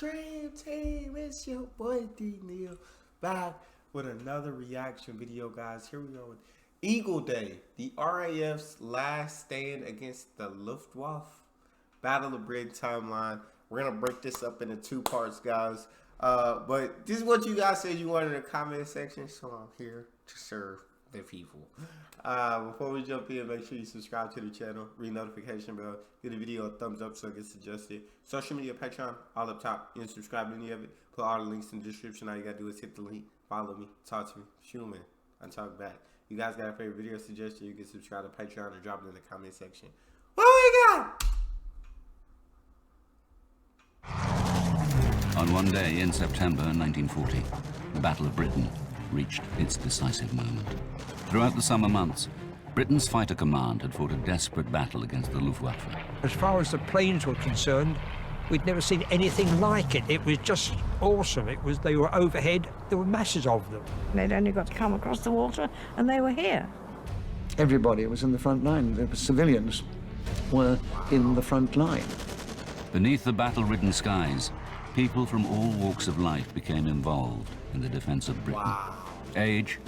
Dream Team, it's your boy D Neal, back with another reaction video, guys. Here we go with Eagle Day, the RAF's last stand against the Luftwaffe, Battle of Britain timeline. We're gonna break this up into two parts, guys. But this is what you guys said you wanted in the comment section, so I'm here to serve the people. Before we jump in, make sure you subscribe to the channel, ring notification bell, give the video a thumbs up so it gets suggested. Social media, Patreon, all up top. You can subscribe to any of it. Put all the links in the description. All you gotta do is hit the link, follow me, talk to me, shoot me, and talk back. You guys got a favorite video suggestion, you can subscribe to Patreon or drop it in the comment section. What we got? On one day in September 1940, the Battle of Britain reached its decisive moment. Throughout the summer months, Britain's fighter command had fought a desperate battle against the Luftwaffe. As far as the planes were concerned, we'd never seen anything like it. It was just awesome. They were overhead, there were masses of them. They'd only got to come across the water and they were here. Everybody was in the front line. The civilians were in the front line. Beneath the battle-ridden skies, people from all walks of life became involved in the defense of Britain. Wow. Age,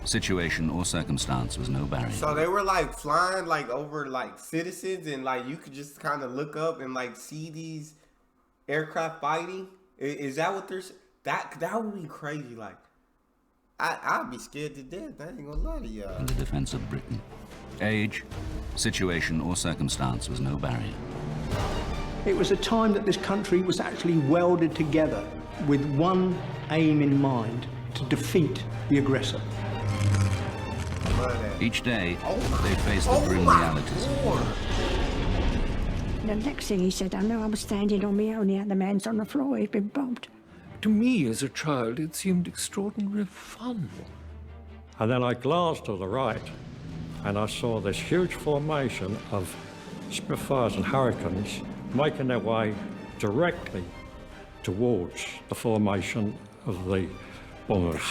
situation, or circumstance was no barrier. So they were like flying like over like citizens, and like you could just kind of look up and like see these aircraft fighting. Is that what they're? That would be crazy. Like I'd be scared to death. I ain't gonna lie to y'all. In the defense of Britain, age, situation, or circumstance was no barrier. It was a time that this country was actually welded together with one aim in mind: to defeat the aggressor. Each day, they faced the grim realities. The next thing he said, I know I was standing on my own, the other man's on the floor, he'd been bombed. To me, as a child, it seemed extraordinarily fun. And then I glanced to the right, and I saw this huge formation of Spitfires and Hurricanes making their way directly towards the formation of the bombers.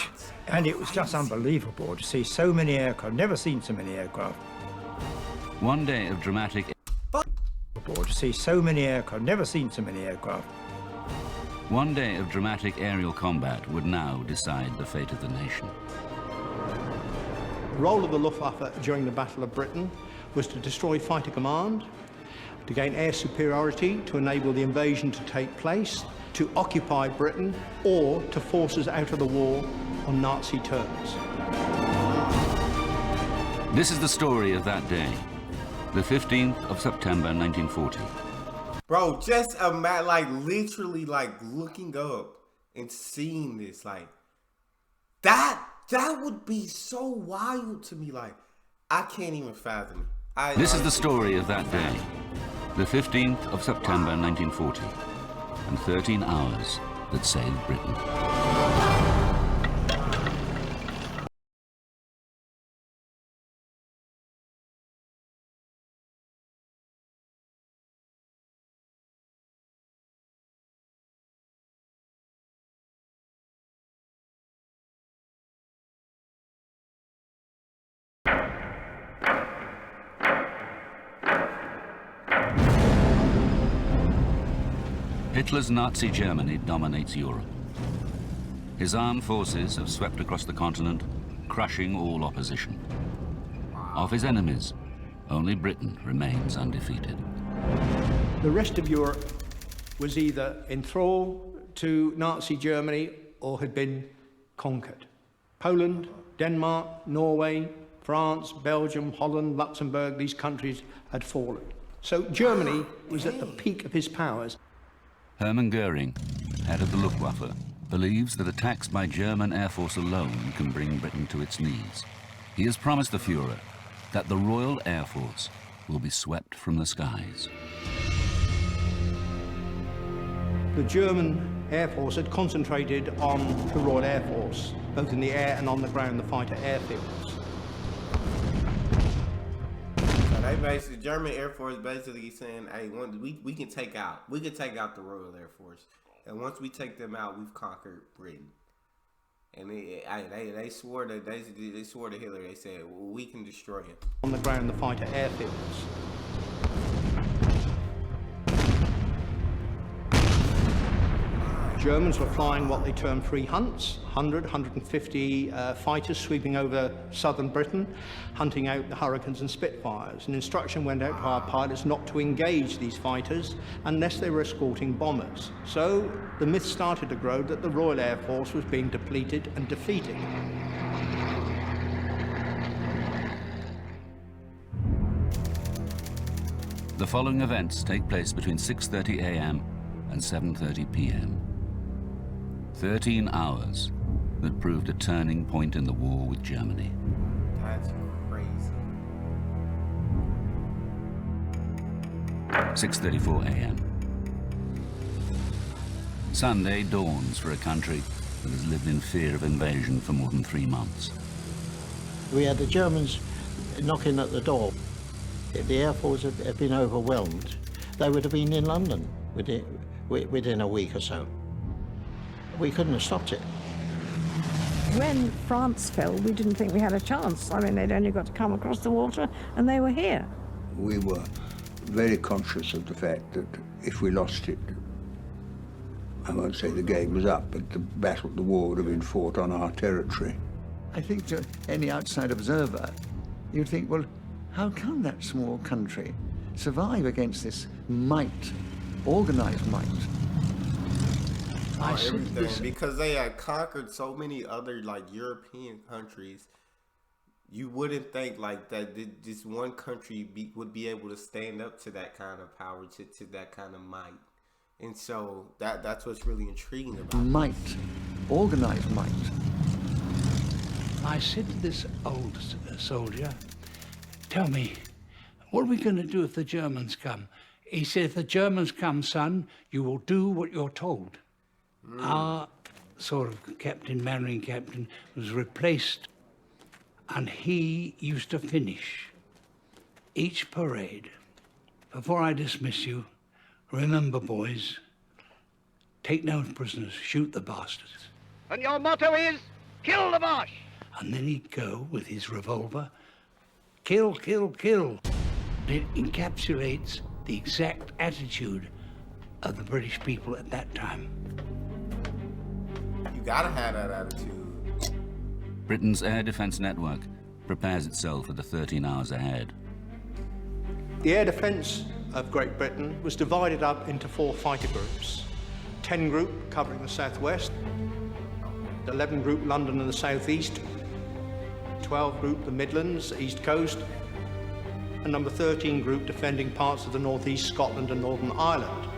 And it was just unbelievable to see so many aircraft. Never seen so many aircraft. One day of dramatic... To see so many aircraft. Never seen so many aircraft. One day of dramatic aerial combat would now decide the fate of the nation. The role of the Luftwaffe during the Battle of Britain was to destroy fighter command, to gain air superiority to enable the invasion to take place, to occupy Britain, or to force us out of the war on Nazi terms. This is the story of that day, the 15th of September 1940. Bro, just imagine, like, literally, like, looking up and seeing this, like, that would be so wild to me, like, I can't even fathom it. This is the story of that day, the 15th of September 1940, and 13 hours that saved Britain. Hitler's Nazi Germany dominates Europe. His armed forces have swept across the continent, crushing all opposition. Of his enemies, only Britain remains undefeated. The rest of Europe was either in thrall to Nazi Germany or had been conquered. Poland, Denmark, Norway, France, Belgium, Holland, Luxembourg, these countries had fallen. So Germany was at the peak of his powers. Hermann Goering, head of the Luftwaffe, believes that attacks by German Air Force alone can bring Britain to its knees. He has promised the Führer that the Royal Air Force will be swept from the skies. The German Air Force had concentrated on the Royal Air Force, both in the air and on the ground, the fighter airfields. They basically, German Air Force basically saying, hey, we can take out the Royal Air Force, and once we take them out, we've conquered Britain. And they swore to Hitler. They said, well, we can destroy him. On the ground, the fighter airfields. Germans were flying what they termed free hunts, 100, 150 fighters sweeping over southern Britain, hunting out the Hurricanes and Spitfires. An instruction went out to our pilots not to engage these fighters unless they were escorting bombers. So the myth started to grow that the Royal Air Force was being depleted and defeated. The following events take place between 6:30 a.m. and 7:30 p.m. 13 hours that proved a turning point in the war with Germany. That's crazy. 6:34 a.m. Sunday dawns for a country that has lived in fear of invasion for more than 3 months. We had the Germans knocking at the door. If the Air Force had been overwhelmed, they would have been in London within a week or so. We couldn't have stopped it. When France fell, we didn't think we had a chance. I mean, they'd only got to come across the water and they were here. We were very conscious of the fact that if we lost it, I won't say the game was up, but the war would have been fought on our territory. I think to any outside observer, you'd think, well, how can that small country survive against this might, organized might? Everything, because they had conquered so many other like European countries, you wouldn't think like that this one country would be able to stand up to that kind of power, to that kind of might. And so that's what's really intriguing about might, organized might. I said to this old soldier, "Tell me, what are we going to do if the Germans come?" He said, "If the Germans come, son, you will do what you're told." Our sort of captain, marine captain, was replaced, and he used to finish each parade. "Before I dismiss you, remember, boys, take no prisoners, shoot the bastards. And your motto is, kill the Boche!" And then he'd go with his revolver, kill, kill, kill. It encapsulates the exact attitude of the British people at that time. You gotta have that attitude. Britain's air defense network prepares itself for the 13 hours ahead. The air defence of Great Britain was divided up into 4 fighter groups. 10 group covering the southwest, 11 group London and the southeast, 12 group the Midlands, east coast, and number 13 group defending parts of the northeast, Scotland and Northern Ireland.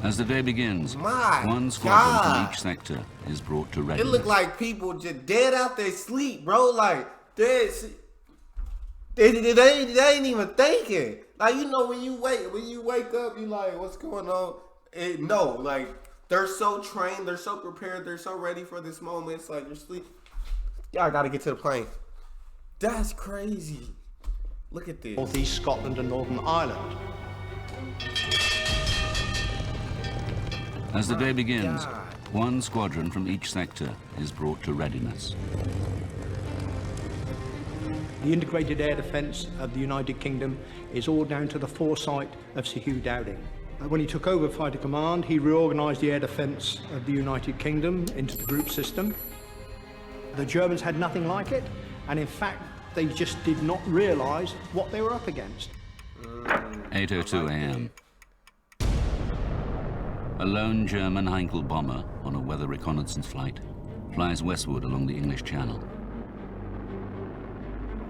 As the day begins, My one squadron God. from each sector is brought to It readiness. looked like people just dead out their sleep, bro. Like dead. They ain't even thinking. Like, you know, when you wake up, you like, what's going on? No, like they're so trained, they're so prepared, they're so ready for this moment. It's like you're sleep. Y'all gotta get to the plane. That's crazy. Look at this. Northeast, Scotland and Northern Ireland. As the day begins, one squadron from each sector is brought to readiness. The integrated air defence of the United Kingdom is all down to the foresight of Sir Hugh Dowding. When he took over Fighter Command, he reorganised the air defence of the United Kingdom into the group system. The Germans had nothing like it, and in fact, they just did not realise what they were up against. 8:02 a.m. A lone German Heinkel bomber on a weather reconnaissance flight flies westward along the English Channel.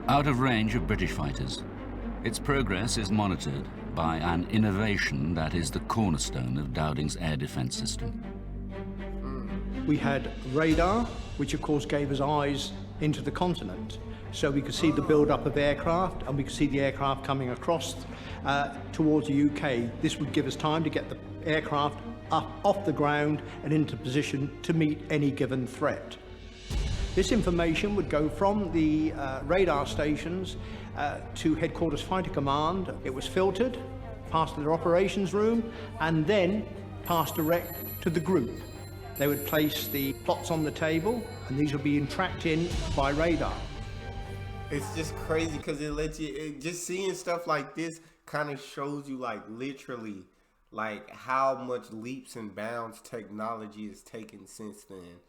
Out of range of British fighters, its progress is monitored by an innovation that is the cornerstone of Dowding's air defence system. We had radar, which of course gave us eyes into the continent. So we could see the build-up of aircraft, and we could see the aircraft coming across towards the UK. This would give us time to get the aircraft up off the ground and into position to meet any given threat. This information would go from the radar stations to Headquarters Fighter Command. It was filtered, passed to their operations room, and then passed direct to the group. They would place the plots on the table, and these would be tracked in by radar. It's just crazy because it lets you, just seeing stuff like this kind of shows you like literally like how much leaps and bounds technology has taken since then.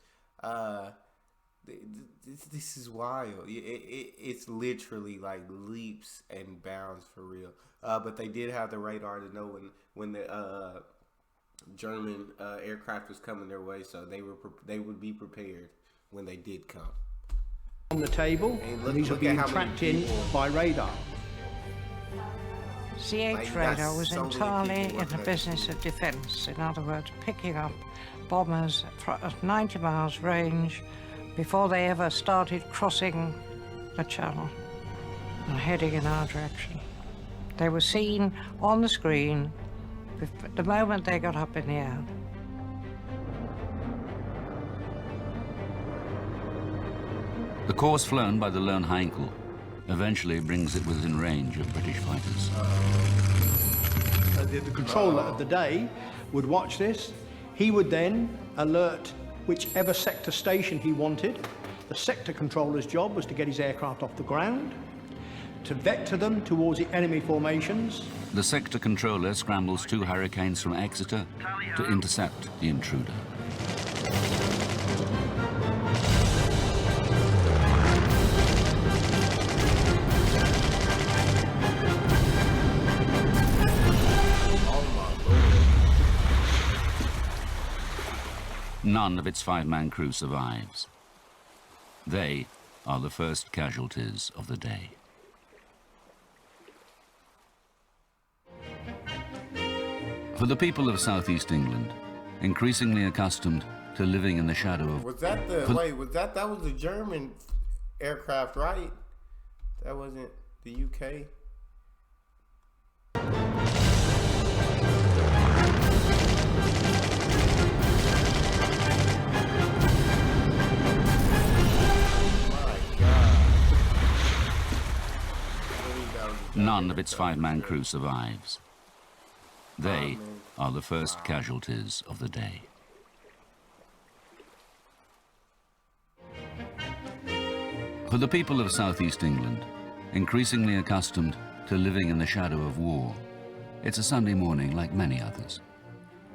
This is wild. It's literally like leaps and bounds for real. But they did have the radar to know when the German aircraft was coming their way, so they would be prepared when they did come. On the table, and these are being tracked in by radar. CH radar was entirely in the business of defence. In other words, picking up bombers at 90 miles range before they ever started crossing the channel and heading in our direction. They were seen on the screen the moment they got up in the air. The course flown by the lone Heinkel eventually brings it within range of British fighters. The controller of the day would watch this. He would then alert whichever sector station he wanted. The sector controller's job was to get his aircraft off the ground, to vector them towards the enemy formations. The sector controller scrambles 2 Hurricanes from Exeter to intercept the intruder. None of its 5-man crew survives. They are the first casualties of the day. For the people of southeast England, increasingly accustomed to living in the shadow of... Was that the... that was the German aircraft, right? That wasn't the UK? None of its 5-man crew survives. They are the first casualties of the day. For the people of southeast England, increasingly accustomed to living in the shadow of war, it's a Sunday morning like many others.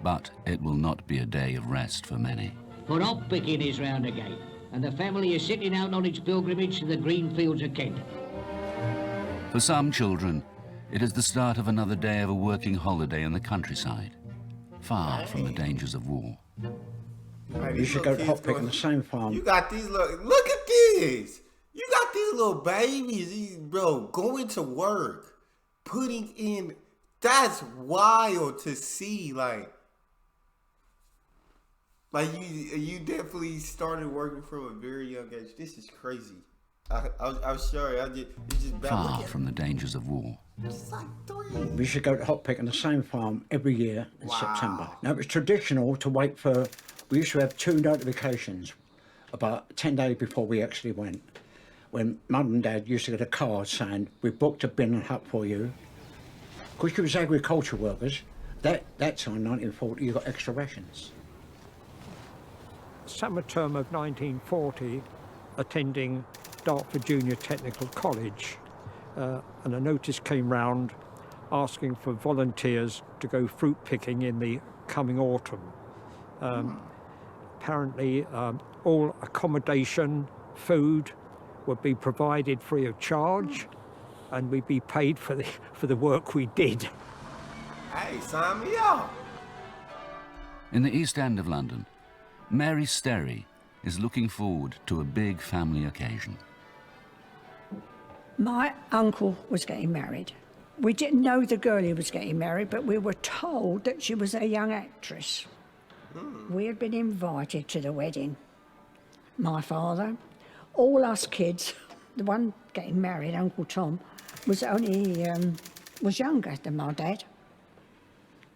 But it will not be a day of rest for many. For hop picking is round again, and the family is setting out on its pilgrimage to the green fields of Kent. For some children, it is the start of another day of a working holiday in the countryside, far from the dangers of war. You should go hop pick on the same farm. You got these look at this. You got these little babies, bro, going to work, putting in. That's wild to see. Like you definitely started working from a very young age. This is crazy. I'm sorry. It's just bad. Far from the dangers of war. It's like 3. We should go to hop pick on the same farm every year in September. Now, it was traditional to wait for... We used to have 2 notifications about 10 days before we actually went. When Mum and Dad used to get a card saying, we booked a bin and hut for you. Because you was agriculture workers, that time, 1940, you got extra rations. Summer term of 1940, attending Dartford Junior Technical College, and a notice came round asking for volunteers to go fruit picking in the coming autumn. Apparently, all accommodation, food would be provided free of charge, and we'd be paid for the work we did. Hey, sign me up. In the East End of London, Mary Sterry is looking forward to a big family occasion. My uncle was getting married. We didn't know the girl he was getting married, but we were told that she was a young actress. We had been invited to the wedding. My father, all us kids, the one getting married, Uncle Tom, was only was younger than my dad.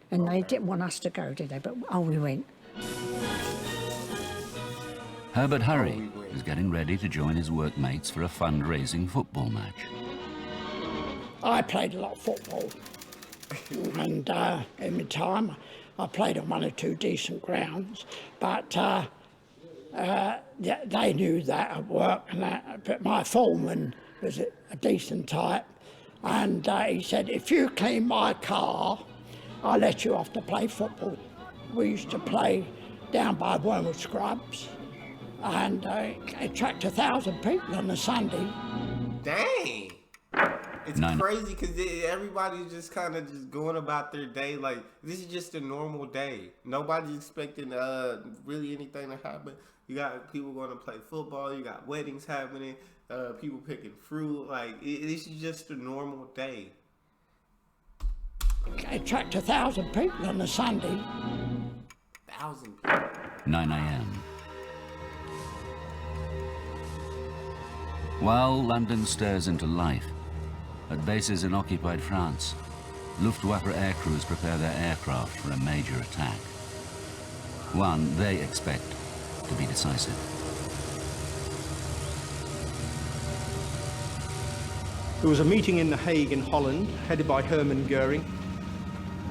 And they didn't want us to go, did they? But we went. Herbert Hurry is getting ready to join his workmates for a fundraising football match. I played a lot of football, and in my time I played on 1 or 2 decent grounds, but they knew that at work, and but my foreman was a decent type, and he said, if you clean my car, I let you off to play football. We used to play down by Wormwood Scrubs, and attract 1,000 people on a Sunday. Dang! It's crazy because everybody's just kind of just going about their day like this is just a normal day. Nobody's expecting really anything to happen. You got people going to play football. You got weddings happening. People picking fruit. Like this is just a normal day. Attract 1,000 people on a Sunday. 1,000 people. 9 a.m. While London stirs into life, at bases in occupied France, Luftwaffe aircrews prepare their aircraft for a major attack. One they expect to be decisive. There was a meeting in The Hague in Holland, headed by Hermann Goering.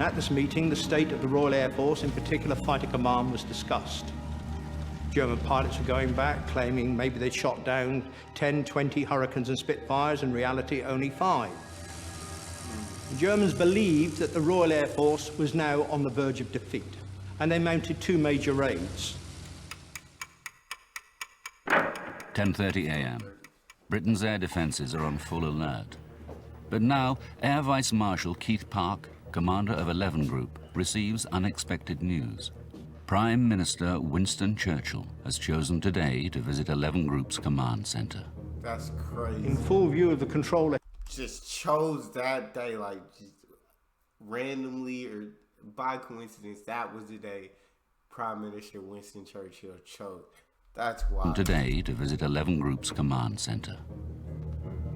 At this meeting, the state of the Royal Air Force, in particular Fighter Command, was discussed. German pilots were going back, claiming maybe they'd shot down 10, 20 Hurricanes and Spitfires, in reality only 5. The Germans believed that the Royal Air Force was now on the verge of defeat, and they mounted 2 major raids. 10:30 a.m. Britain's air defences are on full alert. But now, Air Vice Marshal Keith Park, commander of 11 Group, receives unexpected news. Prime Minister Winston Churchill has chosen today to visit 11 Group's command centre. That's crazy. In full view of the control... Just chose that day, like just randomly or by coincidence, that was the day Prime Minister Winston Churchill chose. That's wild. Today to visit 11 Group's command centre.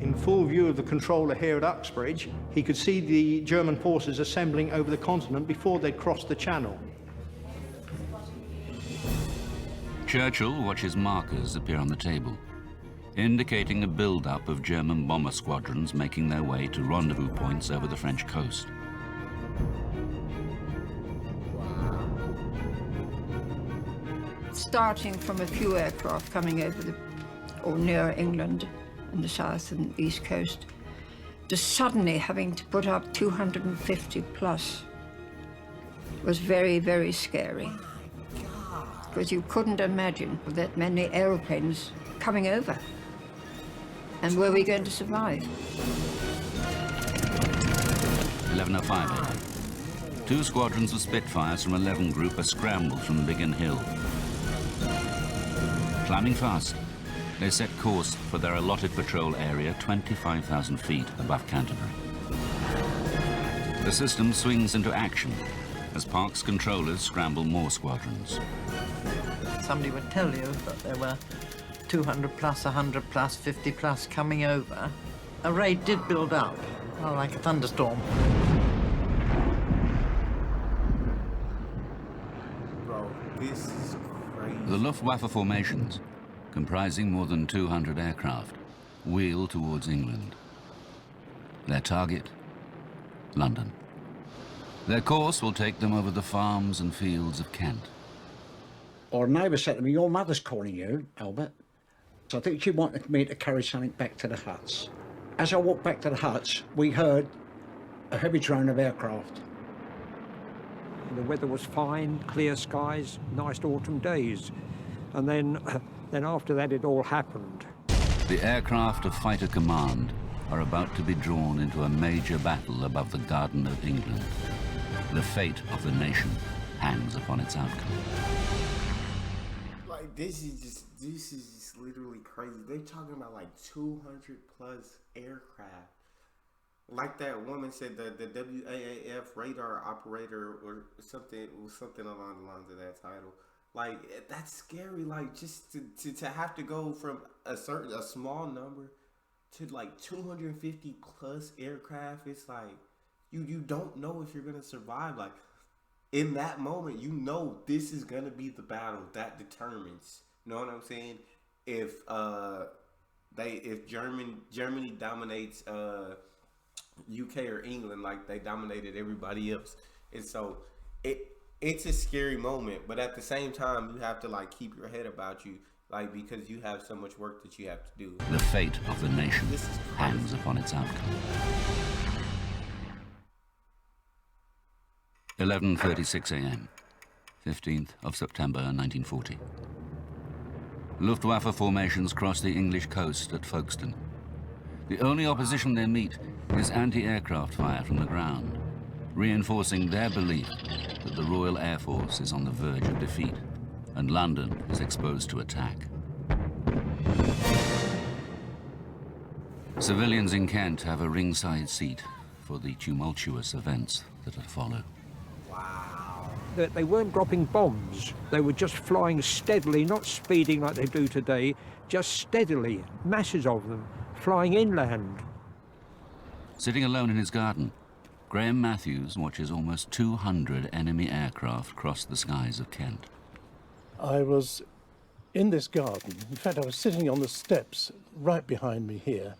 In full view of the controller here at Uxbridge, he could see the German forces assembling over the continent before they'd crossed the Channel. Churchill watches markers appear on the table, indicating a build-up of German bomber squadrons making their way to rendezvous points over the French coast. Starting from a few aircraft coming over or near England and the south and east coast, to suddenly having to put up 250 plus was very, very scary. Because you couldn't imagine that many aeroplanes coming over. And were we going to survive? 11:05 a.m. 2 squadrons of Spitfires from 11 Group are scrambled from Biggin Hill. Climbing fast, they set course for their allotted patrol area 25,000 feet above Canterbury. The system swings into action as Park's controllers scramble more squadrons. Somebody would tell you that there were 200 plus, 100 plus, 50 plus coming over. A raid did build up, well, like a thunderstorm. Bro, this is crazy. The Luftwaffe formations, comprising more than 200 aircraft, wheel towards England. Their target, London. Their course will take them over the farms and fields of Kent. Our neighbour said to me, "Your mother's calling you, Albert." So I think she wanted me to carry something back to the huts. As I walked back to the huts, we heard a heavy drone of aircraft. The weather was fine, clear skies, nice autumn days. And then after that, it all happened. The aircraft of Fighter Command are about to be drawn into a major battle above the Garden of England. The fate of the nation hangs upon its outcome. Like this is just literally crazy. They're talking about like 200 plus aircraft. Like that woman said, the WAAF radar operator or something along the lines of that title. Like that's scary. Like just to have to go from a small number to like 250 plus aircraft. It's like you don't know if you're gonna survive. Like in that moment, you know this is gonna be the battle that determines. You know what I'm saying? If Germany dominates UK or England like they dominated everybody else, and so it's a scary moment, but at the same time you have to like keep your head about you, like because you have so much work that you have to do. The fate of the nation hangs upon its outcome. 11:36 a.m., 15th of September 1940. Luftwaffe formations cross the English coast at Folkestone. The only opposition they meet is anti-aircraft fire from the ground, reinforcing their belief that the Royal Air Force is on the verge of defeat and London is exposed to attack. Civilians in Kent have a ringside seat for the tumultuous events that will follow. They weren't dropping bombs. They were just flying steadily, not speeding like they do today, just steadily, masses of them, flying inland. Sitting alone in his garden, Graham Matthews watches almost 200 enemy aircraft cross the skies of Kent. I was in this garden. In fact, I was sitting on the steps right behind me here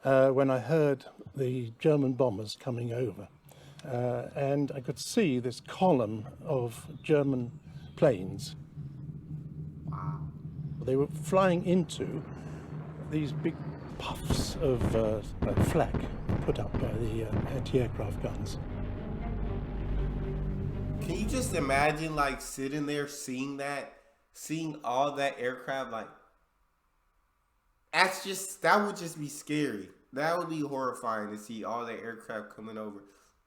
when I heard the German bombers coming over. And I could see this column of German planes. Wow. They were flying into these big puffs of flak put up by the anti-aircraft guns. Can you just imagine, like, sitting there seeing that, seeing all that aircraft? Like, that would just be scary. That would be horrifying to see all that aircraft coming over,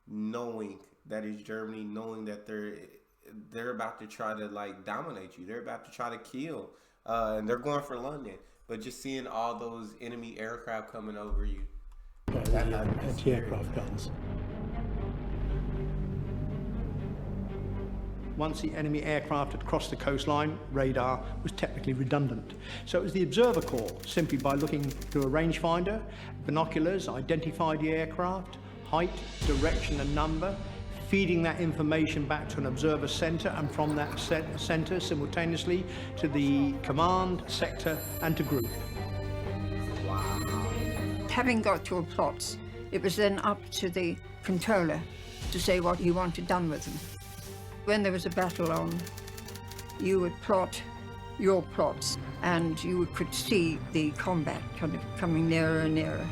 knowing that it's Germany, knowing that they're about to try to, like, dominate you. They're about to try to kill, and they're going for London. But just seeing all those enemy aircraft coming over you. By the anti-aircraft guns. Once the enemy aircraft had crossed the coastline, radar was technically redundant. So it was the observer corps, simply by looking through a rangefinder, binoculars, identify the aircraft, height, direction and number, feeding that information back to an observer center, and from that center simultaneously to the command, sector and to group. Having got your plots, it was then up to the controller to say what he wanted done with them. When there was a battle on, you would plot your plots and you could see the combat kind of coming nearer and nearer.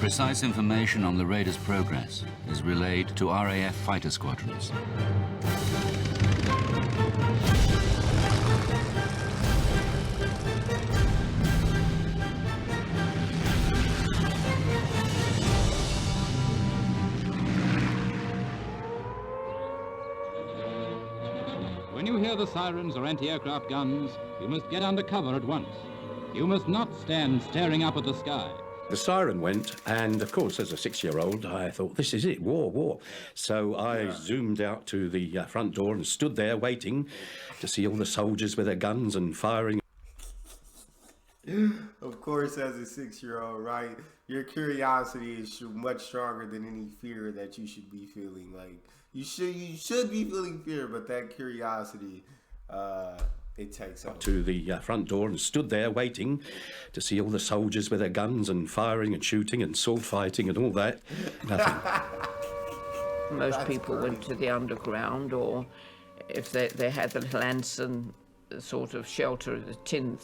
Precise information on the raiders' progress is relayed to RAF fighter squadrons. When you hear the sirens or anti-aircraft guns, you must get under cover at once. You must not stand staring up at the sky. The siren went, and of course, as a 6-year-old, I thought, this is it, war, war. So I zoomed out to the front door and stood there waiting to see all the soldiers with their guns and firing. Of course, as a 6-year-old, right? Your curiosity is much stronger than any fear that you should be feeling. Like, you should be feeling fear, but that curiosity, it takes over. To the front door and stood there waiting to see all the soldiers with their guns and firing and shooting and sword fighting and all that. Nothing. Most people went to the underground, or if they had the little Anson sort of shelter, the tin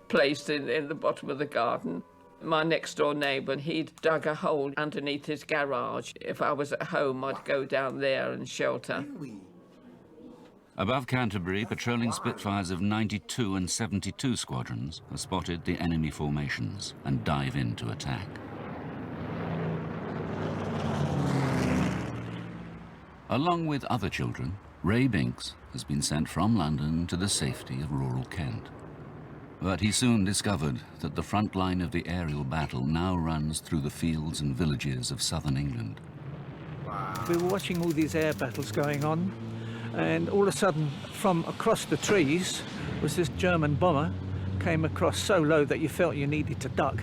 placed in the bottom of the garden. My next door neighbour, he'd dug a hole underneath his garage. If I was at home, I'd go down there and shelter. Above Canterbury, patrolling Spitfires of 92 and 72 squadrons have spotted the enemy formations and dive in to attack. Along with other children, Ray Binks has been sent from London to the safety of rural Kent. But he soon discovered that the front line of the aerial battle now runs through the fields and villages of southern England. We were watching all these air battles going on, and all of a sudden, from across the trees, was this German bomber, came across so low that you felt you needed to duck.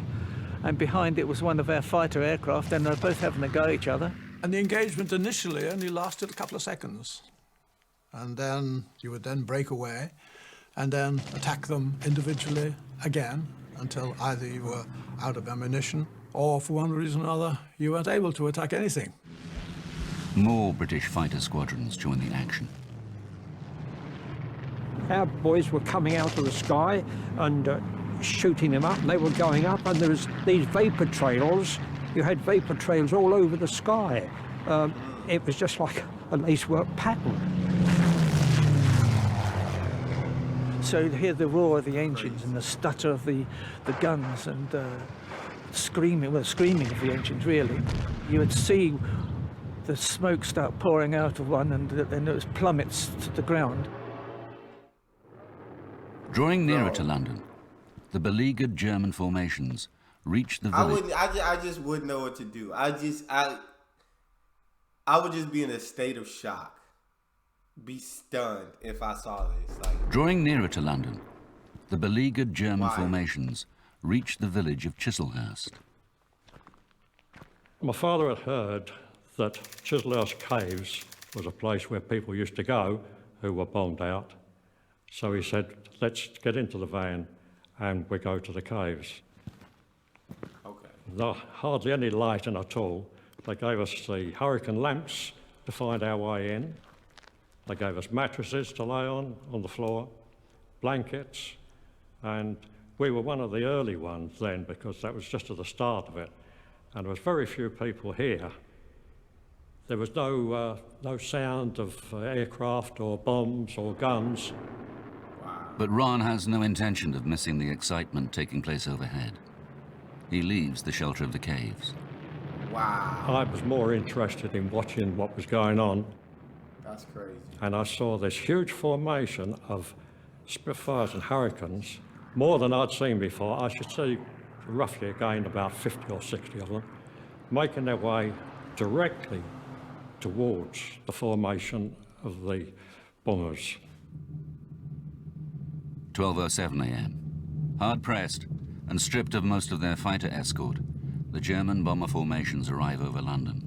And behind it was one of our fighter aircraft, and they were both having a go at each other. And the engagement initially only lasted a couple of seconds. And then you would then break away and then attack them individually again until either you were out of ammunition or, for one reason or another, you weren't able to attack anything. More British fighter squadrons join the action. Our boys were coming out of the sky, and shooting them up, and they were going up, and there was these vapour trails. You had vapour trails all over the sky. It was just like a lacework pattern. So you'd hear the roar of the engines and the stutter of the guns and screaming of the engines, really. You would see the smoke start pouring out of one, and then it was plummets to the ground. Drawing nearer to London, the beleaguered German formations reached the village. I just wouldn't know what to do. I would just be in a state of shock. Be stunned if I saw this. Drawing nearer to London, the beleaguered German formations reached the village of Chislehurst. My father had heard that Chislehurst Caves was a place where people used to go who were bombed out. So he said, let's get into the van and we go to the caves. Okay. Hardly any lighting at all. They gave us the hurricane lamps to find our way in. They gave us mattresses to lay on the floor, blankets, and we were one of the early ones then because that was just at the start of it. And there was very few people here. There was no sound of aircraft or bombs or guns. But Ron has no intention of missing the excitement taking place overhead. He leaves the shelter of the caves. Wow. I was more interested in watching what was going on. That's crazy. And I saw this huge formation of Spitfires and Hurricanes, more than I'd seen before. I should say roughly again about 50 or 60 of them, making their way directly towards the formation of the bombers. 12:07 a.m. Hard pressed and stripped of most of their fighter escort, the German bomber formations arrive over London.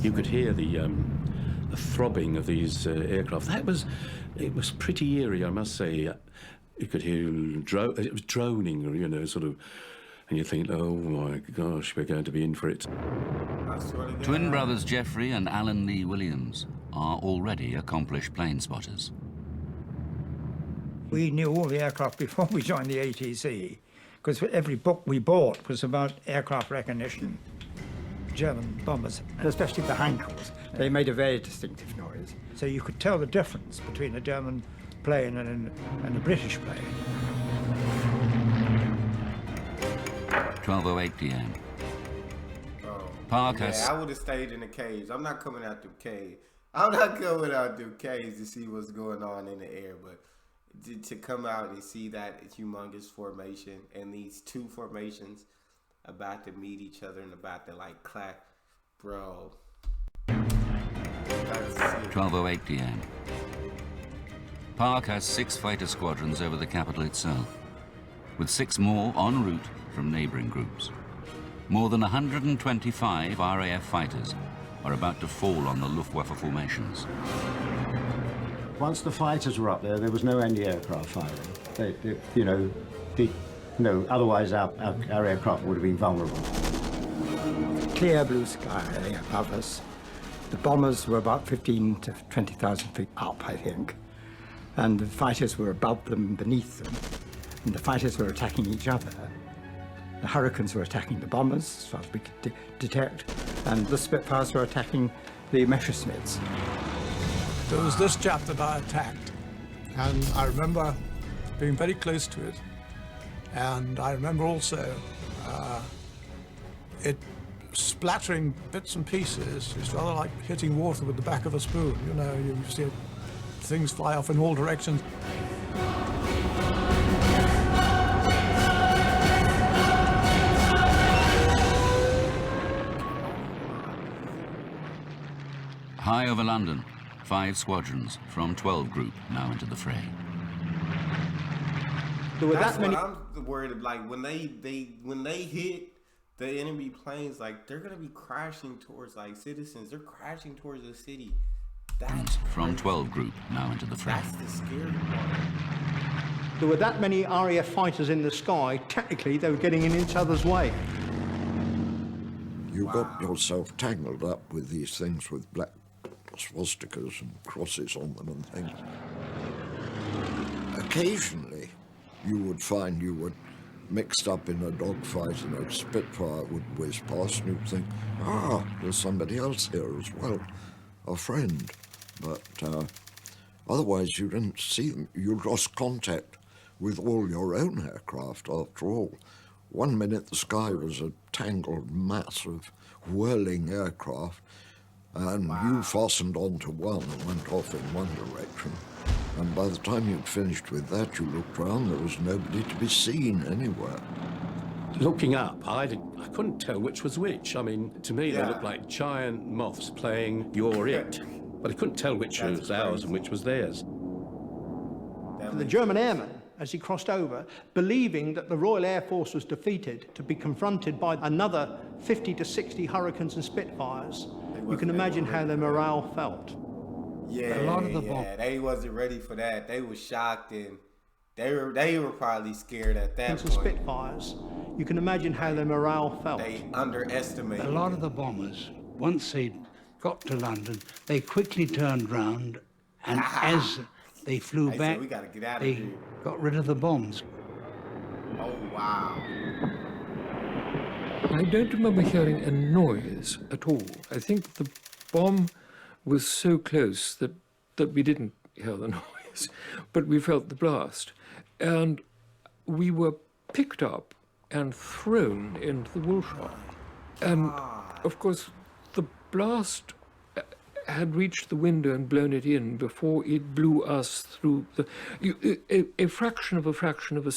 You could hear the throbbing of these aircraft. It was pretty eerie, I must say. You could hear it was droning, you know, sort of, and you think, oh my gosh, we're going to be in for it. Twin brothers Geoffrey and Alan Lee Williams are already accomplished plane spotters. We knew all the aircraft before we joined the ATC, because every book we bought was about aircraft recognition. German bombers, especially the Hankels, they made a very distinctive noise. So you could tell the difference between a German plane and a British plane. 12:08 p.m. Park has... Yeah, I would have stayed in the caves. I'm not coming out the cave. I'm not coming out the caves to see what's going on in the air, but to come out and see that humongous formation and these two formations about to meet each other and about to like clap, bro. 12:08 p.m. Park has 6 fighter squadrons over the capital itself, with 6 more en route from neighboring groups. More than 125 RAF fighters are about to fall on the Luftwaffe formations. Once the fighters were up there, there was no anti-aircraft fighting. Otherwise our aircraft would have been vulnerable. Clear blue sky above us. The bombers were about 15 to 20,000 feet up, I think. And the fighters were above them, beneath them. And the fighters were attacking each other. The Hurricanes were attacking the bombers, as far as we could detect. And the Spitfires were attacking the Messerschmitts. There was this chap that I attacked. And I remember being very close to it. And I remember also it splattering bits and pieces. It's rather like hitting water with the back of a spoon. You know, you see things fly off in all directions. High over London, 5 squadrons from 12 Group now into the fray. That's what I'm worried about. Like when they hit the enemy planes, like they're gonna be crashing towards like citizens. They're crashing towards the city. That's from 12 Group now into the fray. That's the scary part. There were that many RAF fighters in the sky. Technically, they were getting in each other's way. You got yourself tangled up with these things with black swastikas and crosses on them and things. Occasionally, you would find you were mixed up in a dogfight and a Spitfire would whiz past and you'd think, there's somebody else here as well, a friend. But otherwise you didn't see them. You lost contact with all your own aircraft after all. 1 minute the sky was a tangled mass of whirling aircraft and you fastened onto one and went off in one direction. And by the time you'd finished with that, you looked around, there was nobody to be seen anywhere. Looking up, I couldn't tell which was which. I mean, to me, they looked like giant moths playing You're It. But I couldn't tell which was ours and which was theirs. The German airman, as he crossed over, believing that the Royal Air Force was defeated, to be confronted by another 50 to 60 Hurricanes and Spitfires, you can imagine how their morale felt. Yeah, they wasn't ready for that. They were shocked and they were probably scared at that point. Spitfires, you can imagine how their morale felt. They underestimated. A lot of the bombers, once they got to London, they quickly turned round, and as they flew back, we gotta get out of they here. got rid of the bombs. Oh wow. I don't remember hearing a noise at all. I think the bomb was so close that we didn't hear the noise, but we felt the blast. And we were picked up and thrown into the wool shop. And, of course, the blast had reached the window and blown it in before it blew us through a fraction of a second.